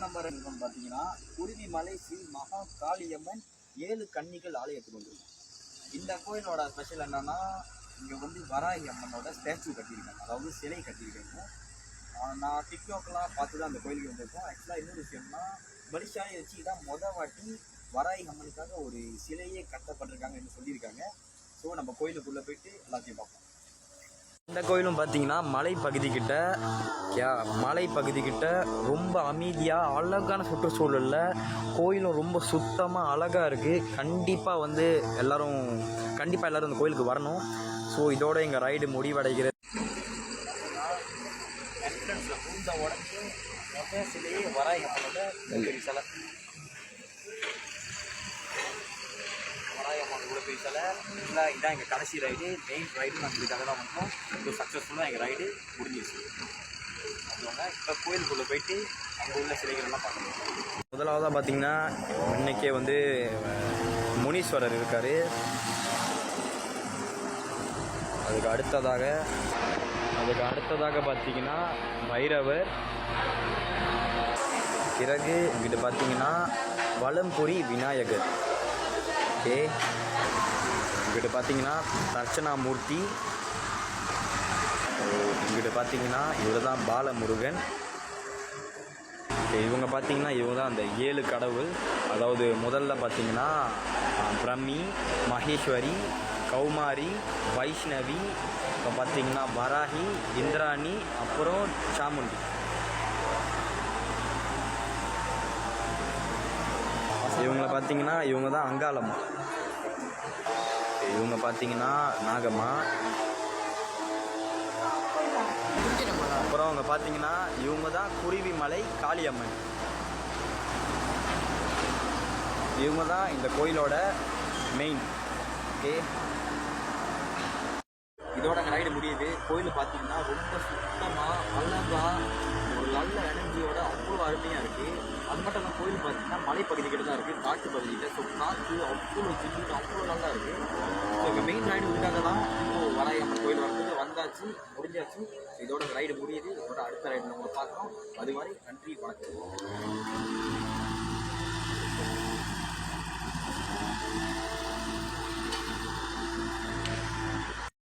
Number இருக்குன்னு பார்த்தீங்கன்னா குருவிமலை ஸ்ரீ மகா காளியம்மன் 7 கன்னிகள் ஆலயத்துக்கு வந்துருக்கும். இந்த கோயிலோட ஸ்பெஷல் என்னன்னா, இங்கே வந்து வராகி அம்மனோட ஸ்டாச்சு கட்டியிருக்காங்க, அதாவது சிலை கட்டியிருக்காங்க. நான் டிக்டாக்லாம் பார்த்து தான் அந்த கோயிலுக்கு வந்திருக்கோம். ஆக்சுவலாக இன்னொரு விஷயம்னா, மனுஷாலையை வச்சு தான் வாட்டி வராகி அம்மனுக்காக ஒரு சிலையே கட்டப்பட்டிருக்காங்கன்னு சொல்லியிருக்காங்க. ஸோ நம்ம கோயிலுக்குள்ளே போயிட்டு எல்லாத்தையும் பார்ப்போம். இந்த கோயிலும் பார்த்தீங்கன்னா மலைப்பகுதிக்கிட்ட ரொம்ப அமைதியாக அழகான சுற்றுச்சூழலில் கோயிலும் ரொம்ப சுத்தமாக அழகாக இருக்குது. கண்டிப்பாக எல்லோரும் இந்த கோயிலுக்கு வரணும். ஸோ இதோட எங்கள் ரைடு முடிவடைகிறது. என்ட்ரன்ஸில் பூந்த உடனே மொதல் சிலையே வராகி அம்மனோட பெரிய சிலை. வராகி அம்மன் கூட பெரிய சிலை இல்லை. இதான் எங்கள் கடைசி ரைடு, மெயின் ரைடு. நாங்கள் இதுக்காக தான் வந்தோம். இப்போ சக்ஸஸ்ஃபுல்லாக எங்கள் ரைடு முடிஞ்சிருச்சு. அதுவாங்க இப்போ கோயிலுக்குள்ளே போயிட்டு அங்கே உள்ள சிலைகள்லாம் பார்க்கணும். முதலாவதாக பார்த்திங்கன்னா இன்றைக்கே முனீஸ்வரர் இருக்கார். அதுக்கு அடுத்ததாக பார்த்திங்கன்னா பைரவர். பிறகு இங்கிட்ட பார்த்திங்கன்னா வலம்புரி விநாயகர். ஓகே, இங்கிட்ட பார்த்திங்கன்னா தட்சணாமூர்த்தி. இங்கிட்ட பார்த்திங்கன்னா இவர் தான் பாலமுருகன். இவங்க பார்த்திங்கன்னா இவங்க தான் அந்த 7 கடவுள். அதாவது முதல்ல பார்த்திங்கன்னா பிரம்மி, மகேஸ்வரி, கௌமாரி, வைஷ்ணவி, இப்போ பார்த்திங்கன்னா வராகி, இந்திராணி, அப்புறம் சாமுண்டி. இவங்களை பார்த்திங்கன்னா இவங்க தான் அங்காளம்மா. இவங்க பார்த்திங்கன்னா நாகம்மா. அப்புறம் அவங்க பார்த்திங்கன்னா இவங்க தான் குருவிமலை காளியம்மன். இவங்க தான் இந்த கோயிலோட மெயின். ஓகே, இதோட ரைடு முடியுது. கோயில் பார்த்தீங்கன்னா ரொம்ப சுத்தமாக அழகாக ஒரு நல்ல எனர்ஜியோட அவ்வளோ அருமையாக இருக்குது. அது மட்டும் இல்லாமல் கோயில் பார்த்தீங்கன்னா மலைப்பகுதிக்கிட்ட தான் இருக்குது, காட்டு பகுதியில். ஸோ காற்று அவ்வளோ சில்லுன்னு அவ்வளோ நல்லா இருக்குது. ஸோ இப்போ மெயின் ரைடு இதுக்காக தான் இப்போது வராகி அம்மன் கோயில் வந்தாச்சு, முடிஞ்சாச்சு. இதோட ரைடு முடியுது. இதோட அடுத்த ரைடு நம்ம பார்க்குறோம். அது மாதிரி நன்றி, வணக்கம்.